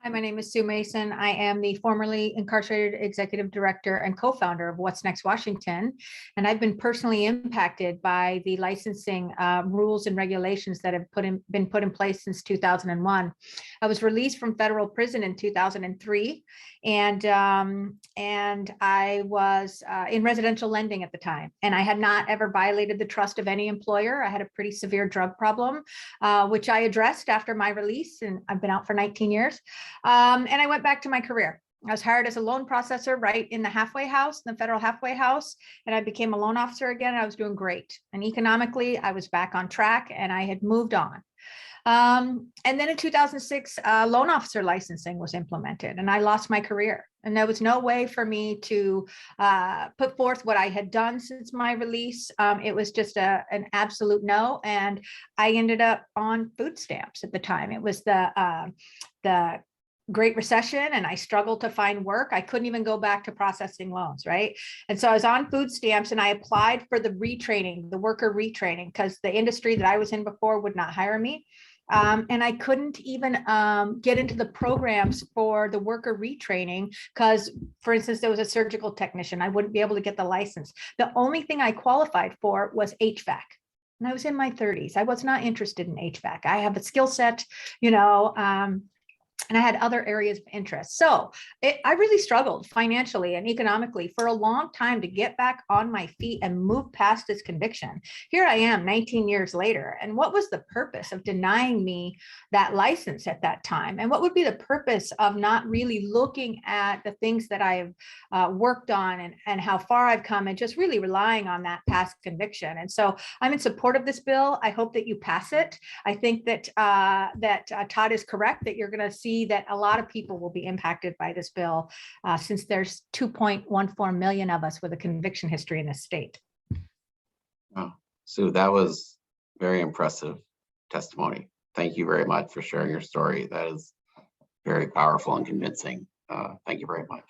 Hi, my name is Sue Mason. I am the formerly incarcerated executive director and co-founder of What's Next Washington. And I've been personally impacted by the licensing rules and regulations that have been put in place since 2001. I was released from federal prison in 2003, and I was in residential lending at the time. And I had not ever violated the trust of any employer. I had a pretty severe drug problem, which I addressed after my release, and I've been out for 19 years. And I went back to my career. I was hired as a loan processor right in the halfway house, the federal halfway house, and I became a loan officer again. I was doing great. And economically, I was back on track and I had moved on. And then in 2006, loan officer licensing was implemented and I lost my career. And there was no way for me to put forth what I had done since my release. It was just an absolute no. And I ended up on food stamps at the time. It was the Great Recession, and I struggled to find work. I couldn't even go back to processing loans, right? And so I was on food stamps and I applied for the retraining, the worker retraining, because the industry that I was in before would not hire me. And I couldn't even get into the programs for the worker retraining because, for instance, there was a surgical technician. I wouldn't be able to get the license. The only thing I qualified for was HVAC. And I was in my 30s. I was not interested in HVAC. I have a skill set, and I had other areas of interest. So I really struggled financially and economically for a long time to get back on my feet and move past this conviction. Here I am 19 years later. And what was the purpose of denying me that license at that time? And what would be the purpose of not really looking at the things that I've worked on and how far I've come and just really relying on that past conviction? And so I'm in support of this bill. I hope that you pass it. I think that Todd is correct, that you're going to see that a lot of people will be impacted by this bill since there's 2.14 million of us with a conviction history in this state. Wow. Sue, that was very impressive testimony. Thank you very much for sharing your story. That is very powerful and convincing. Thank you very much.